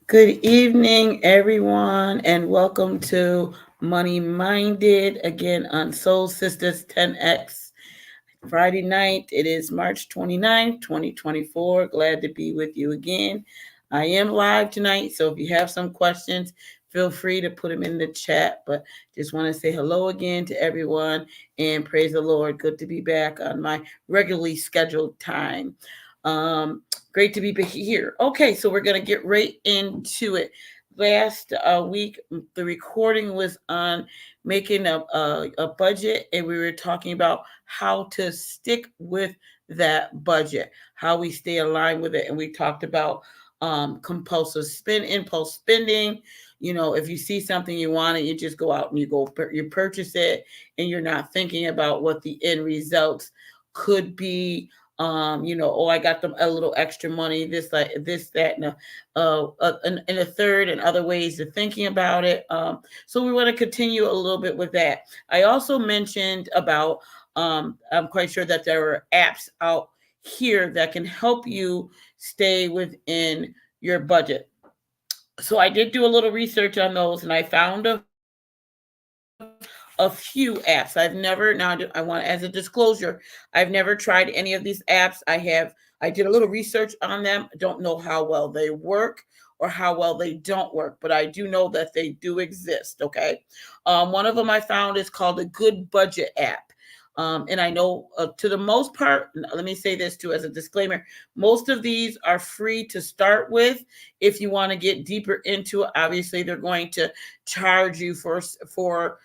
Good evening, everyone, and welcome to Money Minded again on Soul Sisters 10X. Friday night, it is March 29th, 2024. Glad to be with you again. I am live tonight, so if you have some questions, feel free to put them in the chat. But just want to say hello again to everyone and praise the Lord. Good to be back on my regularly scheduled time. Um, Great to be here. Okay, so we're going to get right into it. Last week, the recording was on making a budget, and we were talking about how to stick with that budget, how we stay aligned with it. And we talked about compulsive impulse spending. You know, if you see something you want, and you just go out and you purchase it, and you're not thinking about what the end results could be. Oh, I got them a little extra money, this, like this, that, and a third, and other ways of thinking about it. So we want to continue a little bit with that. I also mentioned about I'm quite sure that there are apps out here that can help you stay within your budget. So I did do a little research on those, and I found a few apps. I want, as a disclosure, I've never tried any of these apps. I did a little research on them. Don't know how well they work or how well they don't work, but I do know that they do exist. Okay. One of them I found is called the Good Budget app. And I know to the most part, let me say this too as a disclaimer, most of these are free to start with. If you want to get deeper into it, obviously they're going to charge you for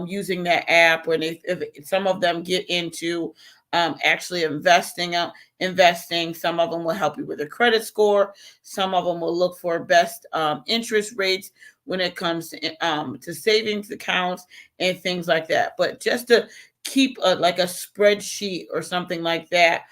using that app. When if some of them get into actually investing, some of them will help you with a credit score. Some of them will look for best interest rates when it comes to savings accounts and things like that. But just to keep like a spreadsheet or something like that,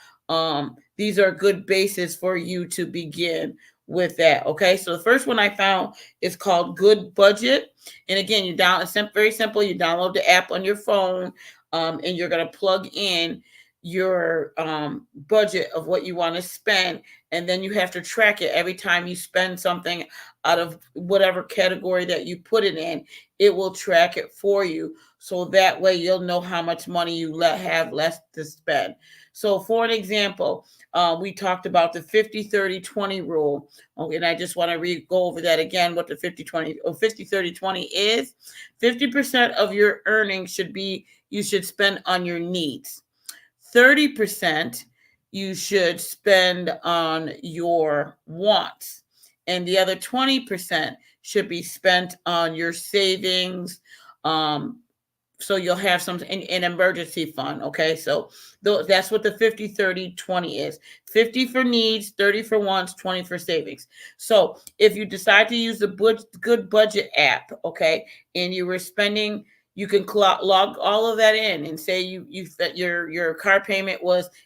these are good bases for you to begin with that. Okay, so the first one I found is called Good Budget. And again, it's very simple. You download the app on your phone, and you're going to plug in your budget of what you want to spend, and then you have to track it every time you spend something out of whatever category that you put it in. It will track it for you, so that way you'll know how much money you have less to spend. So for an example, we talked about the 50-30-20 rule. Okay, and I just want to go over that again, what the 50-30-20 is. 50% of your earnings you should spend on your needs. 30% you should spend on your wants. And the other 20% should be spent on your savings. So you'll have some an emergency fund. Okay, so that's what the 50-30-20 is. 50 for needs, 30 for wants, 20 for savings. So if you decide to use the Good Budget app, okay, and you were spending, you can log all of that in and say you that your car payment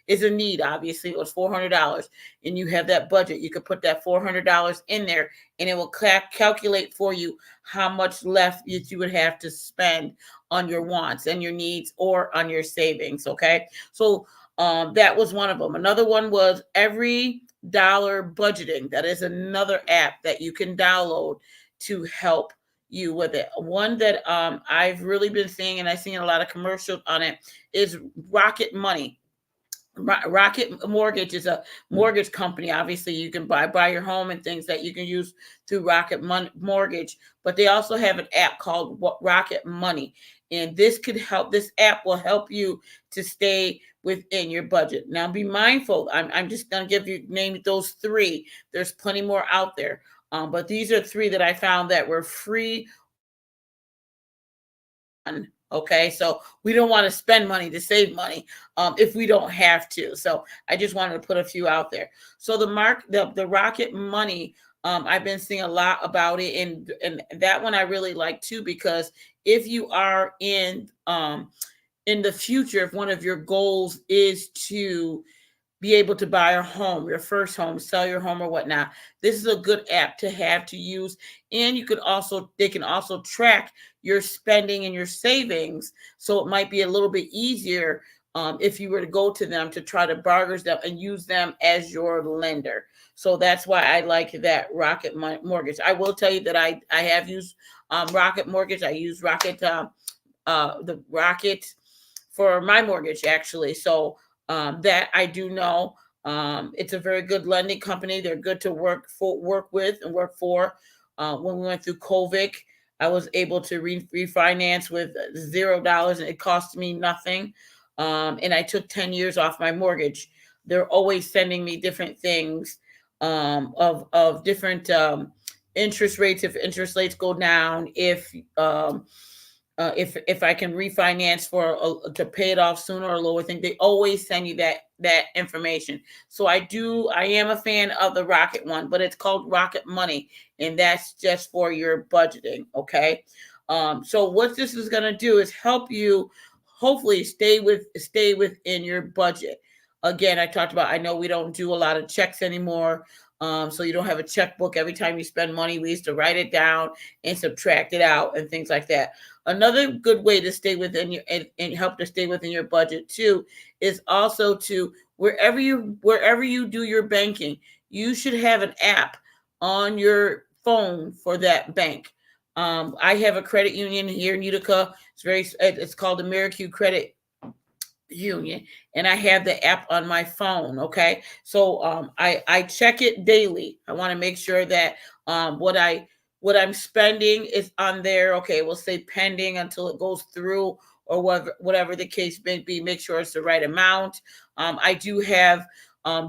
is a need. Obviously it was $400, and you have that budget. You could put that $400 in there, and it will calculate for you how much left you would have to spend on your wants and your needs or on your savings. Okay, so that was one of them. Another one was Every Dollar Budgeting. That is another app that you can download to help you with it. One that I've really been seeing, and I've seen a lot of commercials on it, is Rocket Money. Rocket Mortgage is a mortgage company. Obviously, you can buy your home and things that you can use through Mortgage, but they also have an app called Rocket Money, and This app will help you to stay within your budget. Now, be mindful. I'm just going to name those three. There's plenty more out there, but these are three that I found that were free on. Okay, so we don't want to spend money to save money if we don't have to. So I just wanted to put a few out there. So the Rocket Money, I've been seeing a lot about it, and that one I really like too, because if you are in the future, if one of your goals is to be able to buy a home, your first home, sell your home or whatnot, this is a good app to have to use. And they can also track your spending and your savings. So it might be a little bit easier if you were to go to them to try to bargain them and use them as your lender. So that's why I like that Rocket Mortgage. I will tell you that I have used Rocket Mortgage. I use Rocket the Rocket for my mortgage actually. So that I do know. It's a very good lending company. They're good to work with and work for. When we went through COVID, I was able to refinance with $0, and it cost me nothing. And I took 10 years off my mortgage. They're always sending me different things of different interest rates. If interest rates go down, if I can refinance to pay it off sooner or lower thing, they always send you that information. So I am a fan of the Rocket one, but it's called Rocket Money, and that's just for your budgeting. Okay. So what this is going to do is help you hopefully stay within your budget. Again, I know we don't do a lot of checks anymore. So you don't have a checkbook every time you spend money. We used to write it down and subtract it out and things like that. Another good way to stay within your and help to stay within your budget too is also to wherever you do your banking, you should have an app on your phone for that bank. I have a credit union here in Utica. It's called the Americue Credit Union, and I have the app on my phone. Okay, so I check it daily. I want to make sure that what I'm spending is on there. Okay, we'll say pending until it goes through, or whatever the case may be. Make sure it's the right amount. I do have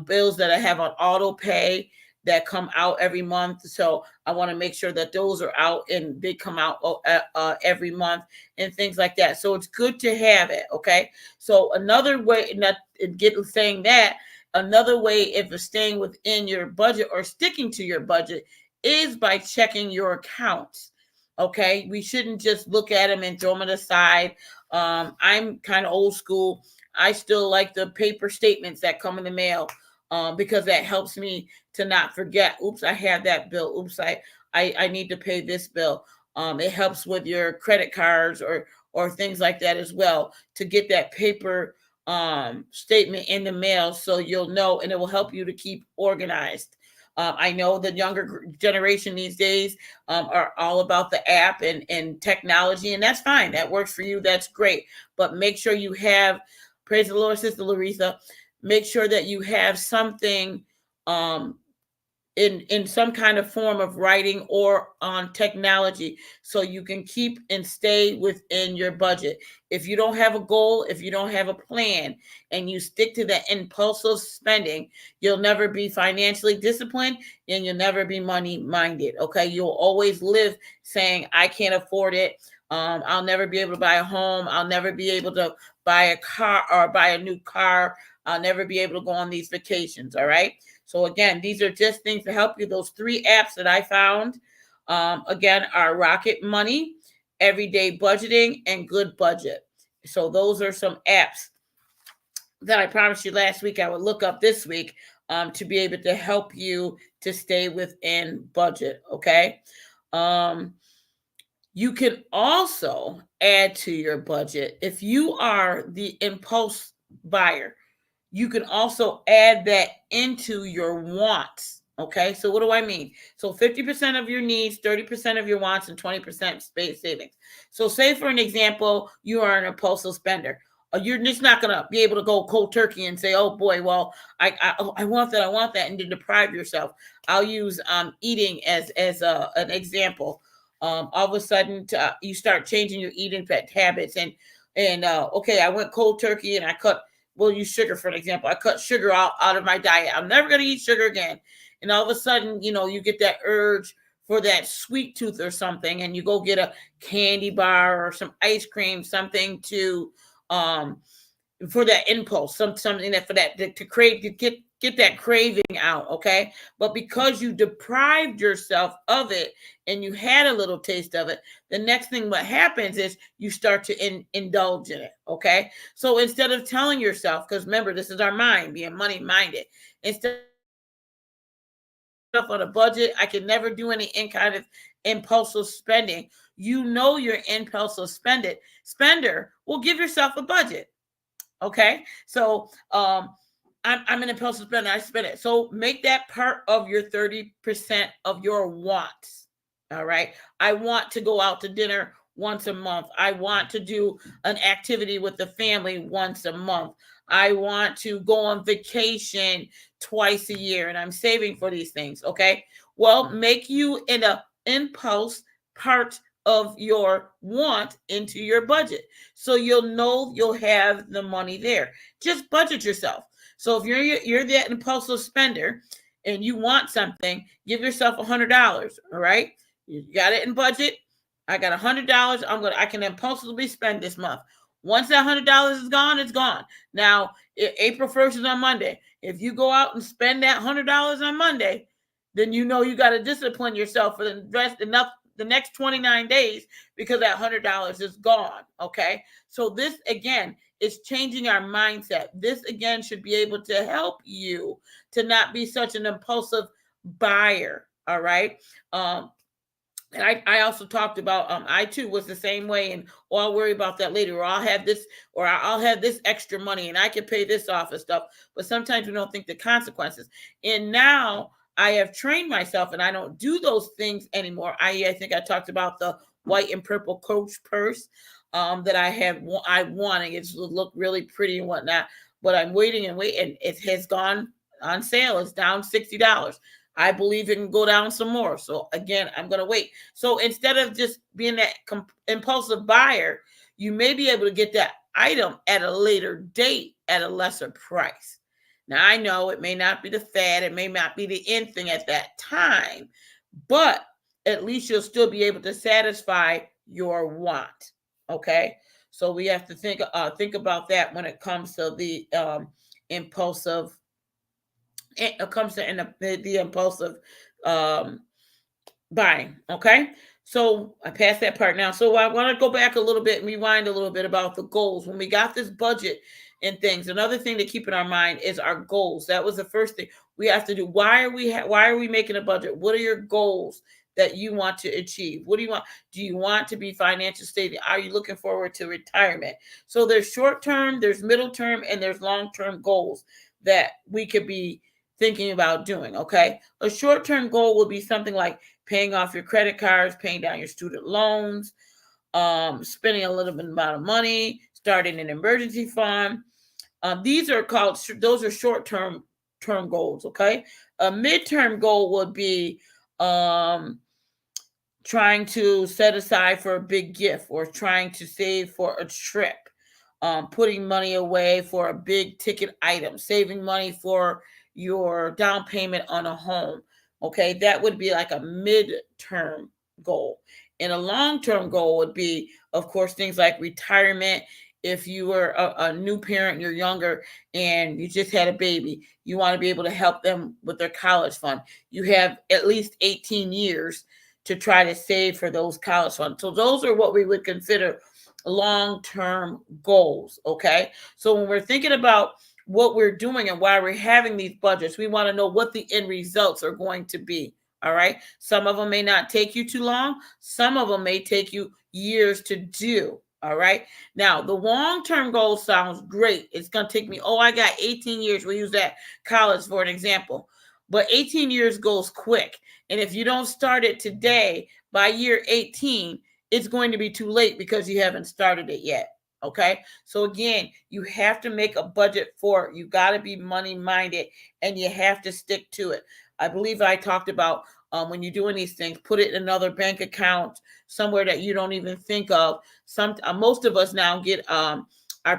bills that I have on auto pay that come out every month. So I want to make sure that those are out and they come out every month and things like that. So it's good to have it. Okay. So another way, another way if you're staying within your budget or sticking to your budget is by checking your accounts. Okay. We shouldn't just look at them and throw them aside. I'm kind of old school. I still like the paper statements that come in the mail. Because that helps me to not forget. Oops, I have that bill. Oops, I need to pay this bill. It helps with your credit cards or things like that as well, to get that paper statement in the mail, so you'll know, and it will help you to keep organized. I know the younger generation these days are all about the app and technology, and that's fine. That works for you. That's great. But make sure you have, praise the Lord, Sister Laretha, make sure that you have something in some kind of form of writing or on technology, so you can keep and stay within your budget. If you don't have a goal, if you don't have a plan, and you stick to that impulsive spending, you'll never be financially disciplined, and you'll never be money minded. Okay. You'll always live saying, I can't afford it. I'll never be able to buy a home. I'll never be able to buy a car or buy a new car. I'll never be able to go on these vacations. All right. So again, these are just things to help you. Those 3 apps that I found, again, are Rocket Money, Everyday Budgeting, and Good Budget. So those are some apps that I promised you last week I would look up this week to be able to help you to stay within budget. Okay. You can also add to your budget if you are the impulse buyer. You can also add that into your wants. Okay, so what do I mean? So 50% of your needs, 30% of your wants, and 20% space savings. So say for an example, you are an impulsive spender. You're just not going to be able to go cold turkey and say, oh boy, well, I want that, and to deprive yourself. I'll use eating as an example. All of a sudden you start changing your eating habits, and okay, I went cold turkey and we'll use sugar for an example. I cut sugar out of my diet. I'm never going to eat sugar again. And all of a sudden, you get that urge for that sweet tooth or something, and you go get a candy bar or some ice cream, something to for that impulse, something that for that to crave, to get that craving out. Okay. But because you deprived yourself of it and you had a little taste of it, the next thing what happens is you start to indulge in it. Okay. So instead of telling yourself, because remember, this is our mind being money minded, instead of on a budget, I can never do any kind of impulsive spending. You're impulsive spender. Well, give yourself a budget. Okay. So I'm an impulsive spender. I spend it. So make that part of your 30% of your wants. All right. I want to go out to dinner once a month. I want to do an activity with the family once a month. I want to go on vacation twice a year, and I'm saving for these things. Okay. Well, make you in a impulse part of your want into your budget. So you'll know you'll have the money there. Just budget yourself. So if you're that impulsive spender and you want something, give yourself $100. All right, you got it in budget. I got $100. I can impulsively spend this month. Once that $100 is gone, it's gone. Now, April 1st is on Monday. If you go out and spend that $100 on Monday, then you know you got to discipline yourself for the next 29 days because that $100 is gone. Okay. So this again is changing our mindset. This again should be able to help you to not be such an impulsive buyer. All right. And I also talked about I too was the same way, and I'll worry about that later, or I'll have this extra money and I can pay this off and stuff. But sometimes we don't think the consequences. And now I have trained myself and I don't do those things anymore. I think I talked about the white and purple Coach purse that I wanted. It's look really pretty and whatnot, but I'm waiting and it has gone on sale. It's down $60. I believe it can go down some more. So again, I'm going to wait. So instead of just being that impulsive buyer, you may be able to get that item at a later date at a lesser price. Now, I know it may not be the fad. It may not be the in thing at that time, but at least you'll still be able to satisfy your want. Okay. So we have to think about that when it comes to the impulsive. It comes to the impulsive buying. Okay. So I passed that part now. So I want to go back a little bit and rewind a little bit about the goals. When we got this budget and things, another thing to keep in our mind is our goals. That was the first thing we have to do. Why are we making a budget? What are your goals that you want to achieve? What do you want? Do you want to be financially stable? Are you looking forward to retirement? So there's short term, there's middle term, and there's long term goals that we could be thinking about doing. Okay. A short-term goal will be something like paying off your credit cards, paying down your student loans, spending a little bit amount of money, starting an emergency fund. Those are short-term goals. Okay. A midterm goal would be trying to set aside for a big gift or trying to save for a trip, putting money away for a big ticket item, saving money for your down payment on a home. Okay, that would be like a mid-term goal. And a long-term goal would be, of course, things like retirement. If you were a new parent, you're younger, and you just had a baby, you want to be able to help them with their college fund. You have at least 18 years to try to save for those college funds. So those are what we would consider long-term goals. Okay, so when we're thinking about what we're doing and why we're having these budgets, we want to know what the end results are going to be. All right. Some of them may not take you too long. Some of them may take you years to do. All right. Now, the long-term goal sounds great. It's going to take me, I got 18 years. We'll use that college for an example. But 18 years goes quick. And if you don't start it today, by year 18, it's going to be too late because you haven't started it yet. Okay. So again, you have to make a budget for it. You got to be money minded and you have to stick to it. I believe I talked about when you're doing these things, put it in another bank account somewhere that you don't even think of. Most of us now get our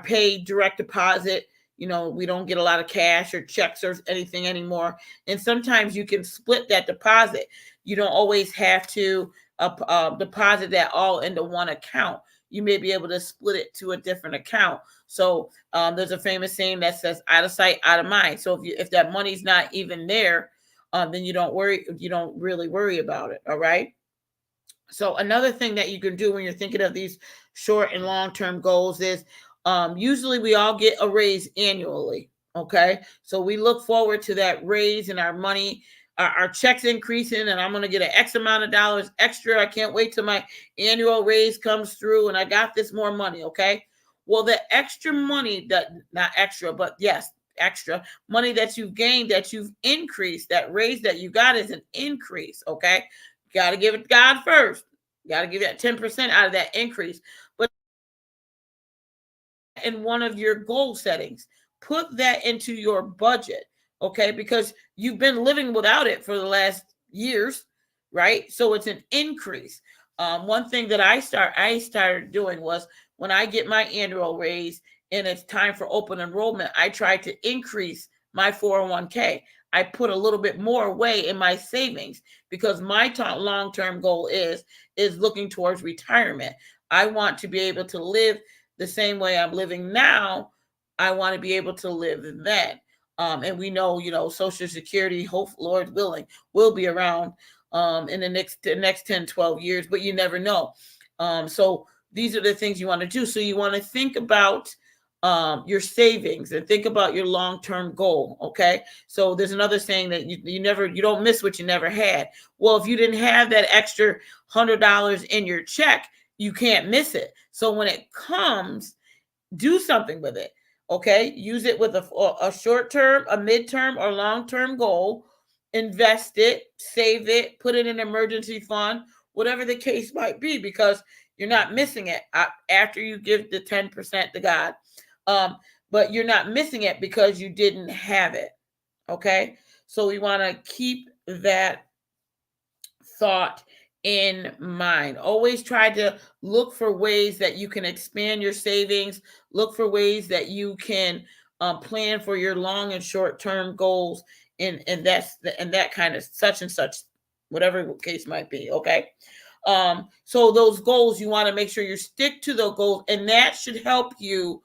paid direct deposit. You know, we don't get a lot of cash or checks or anything anymore. And sometimes you can split that deposit. You don't always have to deposit that all into one account. You may be able to split it to a different account. So there's a famous saying that says out of sight, out of mind. So if that money's not even there, then you don't really worry about it. All right. So another thing that you can do when you're thinking of these short and long-term goals is usually we all get a raise annually. Okay. So we look forward to that raise and our money, our checks increasing, and I'm going to get an X amount of dollars extra. I can't wait till my annual raise comes through and I got this more money. Okay. Well, the extra money, not extra, but yes, extra. Money that you've gained, that you've increased, that raise that you got is an increase, okay? You got to give it to God first. You got to give that 10% out of that increase. But in one of your goal settings, put that into your budget, okay? Because you've been living without it for the last years, right? So it's an increase. One thing that I started doing was when I get my annual raise and it's time for open enrollment, I try to increase my 401k. I put a little bit more away in my savings because my long-term goal is looking towards retirement. I want to be able to live the same way I'm living now. I want to be able to live then. And we know, Social Security, hope, Lord willing, will be around in the next 10, 12 years, but you never know. So these are the things you want to do. So you want to think about your savings and think about your long-term goal. Okay. So there's another saying that you don't miss what you never had. Well, if you didn't have that extra $100 in your check, you can't miss it. So when it comes, do something with it. Okay. Use it with a short-term, a mid-term, or long-term goal. Invest it, save it, put it in an emergency fund, whatever the case might be, because you're not missing it after you give the 10% to God. But you're not missing it because you didn't have it. Okay. So we want to keep that thought in mind. Always try to look for ways that you can expand your savings, look for ways that you can plan for your long and short-term goals, and that kind of such and such, whatever case might be. Okay. So those goals, you want to make sure you stick to those goals, and that should help you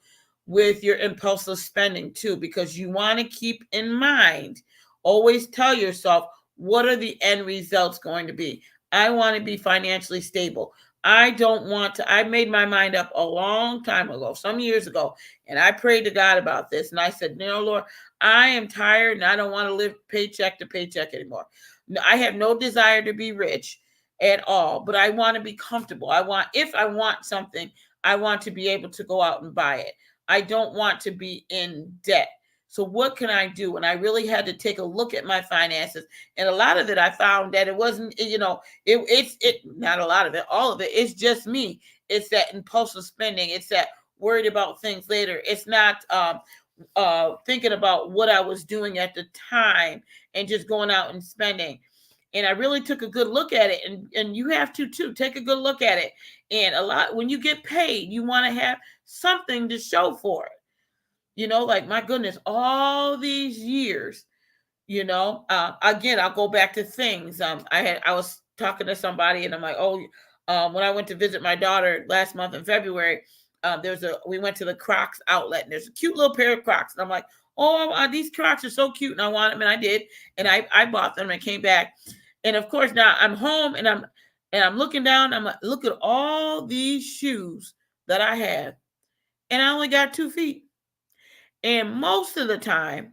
with your impulsive spending too, because you want to keep in mind, always tell yourself, what are the end results going to be? I want to be financially stable. I don't want to. I made my mind up a long time ago, some years ago, and I prayed to God about this. And I said, Lord, I am tired and I don't want to live paycheck to paycheck anymore. I have no desire to be rich at all, but I want to be comfortable. If I want something, I want to be able to go out and buy it. I don't want to be in debt. So what can I do? And I really had to take a look at my finances. And a lot of it, I found that it wasn't, it's not a lot of it, all of it. It's just me. It's that impulsive spending. It's that worried about things later. It's not thinking about what I was doing at the time and just going out and spending. And I really took a good look at it. And you have to too. Take a good look at it. And when you get paid, you want to have something to show for it. Like, my goodness, all these years, again, I'll go back to things. I was talking to somebody and I'm like, when I went to visit my daughter last month in February, we went to the Crocs outlet and there's a cute little pair of Crocs. And I'm like, these Crocs are so cute and I want them. And I did. And I bought them and I came back. And of course, now I'm home and I'm looking down. I'm like, look at all these shoes that I have. And I only got 2 feet. And most of the time,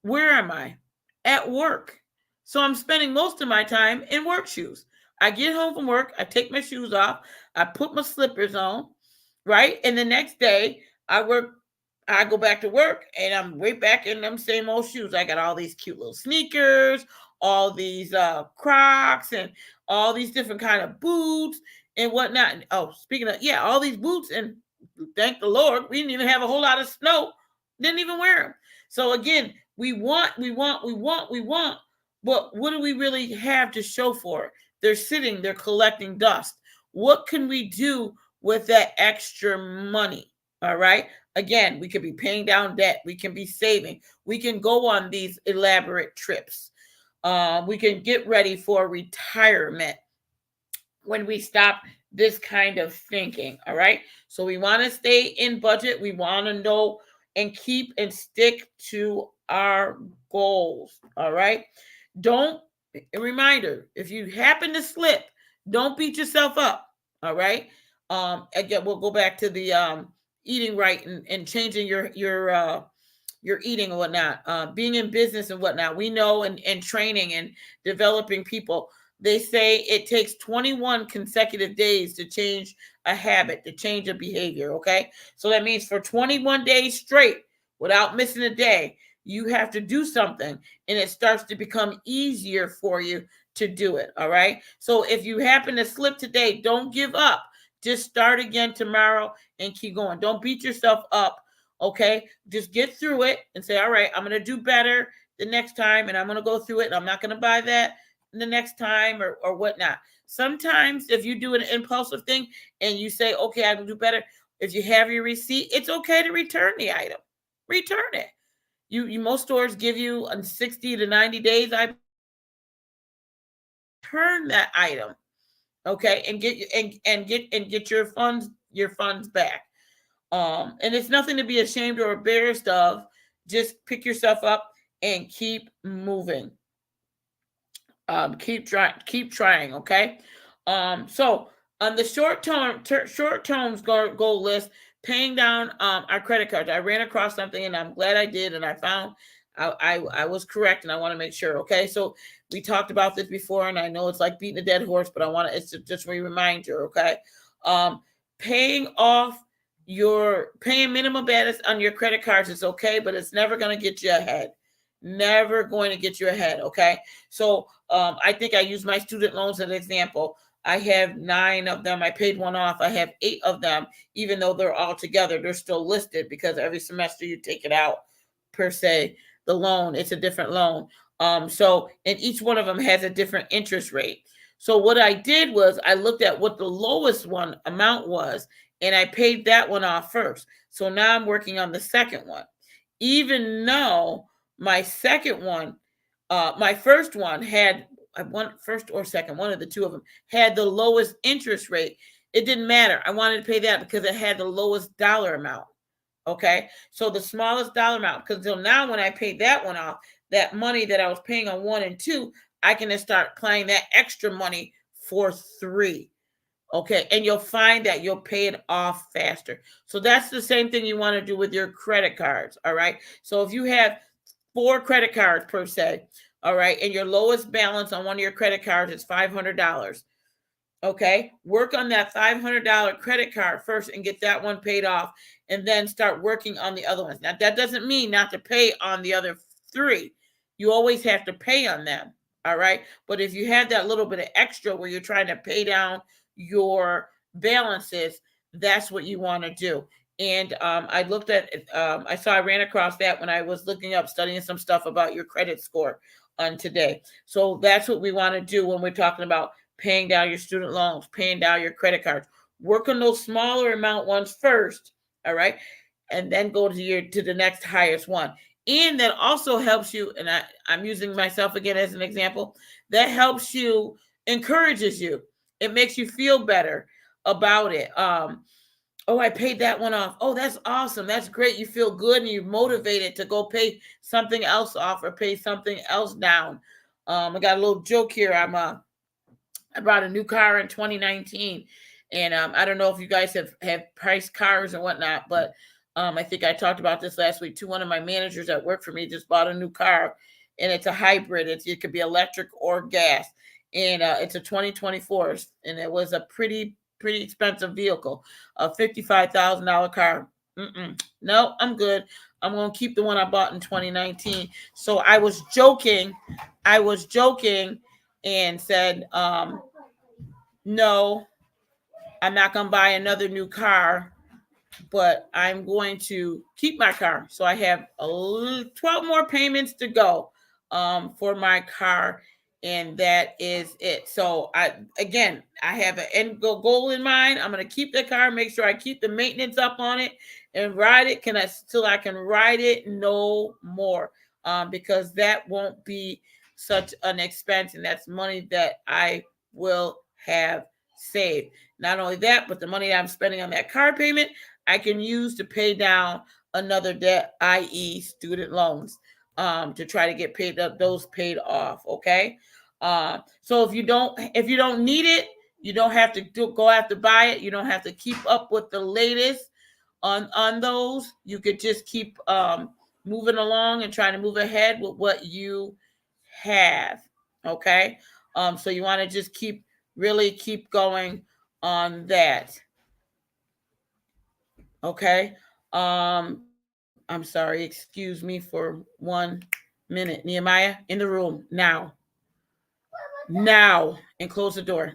where am I? At work. So I'm spending most of my time in work shoes. I get home from work, I take my shoes off, I put my slippers on, right? And the next day, I go back to work and I'm right back in them same old shoes. I got all these cute little sneakers, all these Crocs, and all these different kind of boots and whatnot. Oh, speaking of, all these boots, and thank the Lord, we didn't even have a whole lot of snow. Didn't even wear them. So again, we want, but what do we really have to show for it? They're collecting dust. What can we do with that extra money? All right. Again, we could be paying down debt. We can be saving. We can go on these elaborate trips. We can get ready for retirement when we stop this kind of thinking. All right. So we want to stay in budget. We want to know and keep and stick to our goals. All right. A reminder, if you happen to slip, don't beat yourself up. All right. Again, we'll go back to the eating right and changing your eating and whatnot, being in business and whatnot. We know and training and developing people, they say it takes 21 consecutive days to change a habit, to change a behavior. Okay. So that means for 21 days straight, without missing a day. You have to do something, and it starts to become easier for you to do it. All right. So if you happen to slip today, don't give up. Just start again tomorrow and keep going. Don't beat yourself up. Okay. Just get through it and say, all right, I'm going to do better the next time, and I'm going to go through it, and I'm not going to buy that the next time or whatnot. Sometimes if you do an impulsive thing and you say, okay, I can do better, if you have your receipt, it's okay to return the item. Return it. You most stores give you 60 to 90 days. I turn that item, okay, and get your funds back. And it's nothing to be ashamed or embarrassed of. Just pick yourself up and keep moving. Keep trying, okay? So on the short term goal list, paying down our credit cards. I ran across something, and I'm glad I did, and I found I was correct, and I want to make sure. Okay, so we talked about this before, and I know it's like beating a dead horse, but I want to, it's just a reminder. Okay, paying minimum balance on your credit cards is okay, but it's never going to get you ahead. Never going to get you ahead. Okay, so I think I use my student loans as an example. I have 9 of them. I paid one off. I have 8 of them, even though they're all together. They're still listed because every semester you take it out per se. The loan, it's a different loan. So, and each one of them has a different interest rate. So what I did was I looked at what the lowest one amount was, and I paid that one off first. So now I'm working on the second one. Even though my second one, my first one had first or second, one of the two of them had the lowest interest rate. It didn't matter. I wanted to pay that because it had the lowest dollar amount. Okay, so the smallest dollar amount, because until now, when I paid that one off, that money that I was paying on 1 and 2, I can just start applying that extra money for 3. Okay, and you'll find that you'll pay it off faster. So that's the same thing you want to do with your credit cards. All right, so if you have 4 credit cards per se, all right, and your lowest balance on one of your credit cards is $500. Okay, work on that $500 credit card first and get that one paid off, and then start working on the other ones. Now, that doesn't mean not to pay on the other 3. You always have to pay on them. All right, but if you have that little bit of extra where you're trying to pay down your balances, that's what you want to do. And I looked at, I ran across that when I was looking up, studying some stuff about your credit score on today. So that's what we want to do when we're talking about paying down your student loans, paying down your credit cards. Work on those smaller amount ones first, all right, and then go to the next highest one. And that also helps you, and I'm using myself again as an example, that helps you, encourages you. It makes you feel better about it. Oh, I paid that one off. Oh, that's awesome. That's great. You feel good and you're motivated to go pay something else off or pay something else down. I got a little joke here. I bought a new car in 2019, and I don't know if you guys have priced cars and whatnot, but I think I talked about this last week too. One of my managers that work for me just bought a new car, and it's a hybrid. It could be electric or gas, and it's a 2024, and it was a pretty expensive vehicle, a $55,000 car. No, I'm good. I'm gonna keep the one I bought in 2019. So I was joking and said, no, I'm not going to buy another new car, but I'm going to keep my car. So I have 12 more payments to go for my car, and that is it. So I have an end goal in mind. I'm going to keep the car, make sure I keep the maintenance up on it, and ride it till I can ride it no more, because that won't be such an expense, and that's money that I will have saved. Not only that, but the money that I'm spending on that car payment, I can use to pay down another debt, i.e., student loans, to try to get those paid off. Okay, so if you don't need it, you don't have to go out to buy it. You don't have to keep up with the latest on those. You could just keep moving along and trying to move ahead with what you have. Okay, so you want to just keep going on that. Okay. I'm sorry, excuse me for 1 minute. Nehemiah, in the room now. Now, and close the door.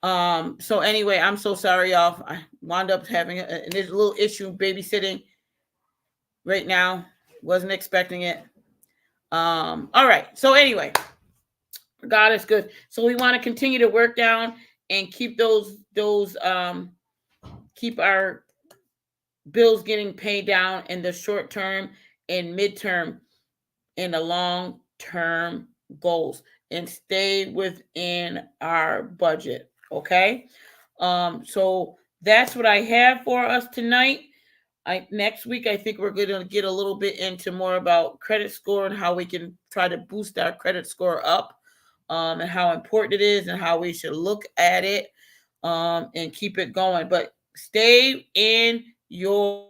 So anyway, I'm so sorry, y'all. I wound up having there's a little issue babysitting right now. Wasn't expecting it. All right. So anyway, God is good. So we want to continue to work down and keep those keep our bills getting paid down in the short term and midterm and the long term goals, and stay within our budget. Okay. So that's what I have for us tonight. Next week, I think we're going to get a little bit into more about credit score and how we can try to boost our credit score up, and how important it is and how we should look at it, and keep it going. But stay in your,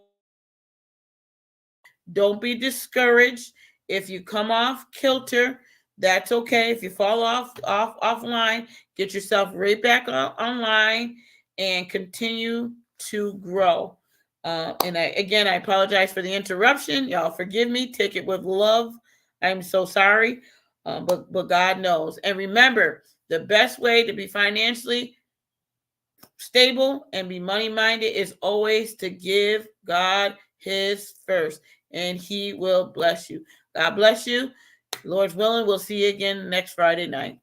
don't be discouraged if you come off kilter. That's okay. If you fall offline, get yourself right back online and continue to grow. And I apologize for the interruption. Y'all forgive me. Take it with love. I'm so sorry, but God knows. And remember, the best way to be financially stable and be money minded is always to give God His first, and He will bless you. God bless you. Lord's willing, we'll see you again next Friday night.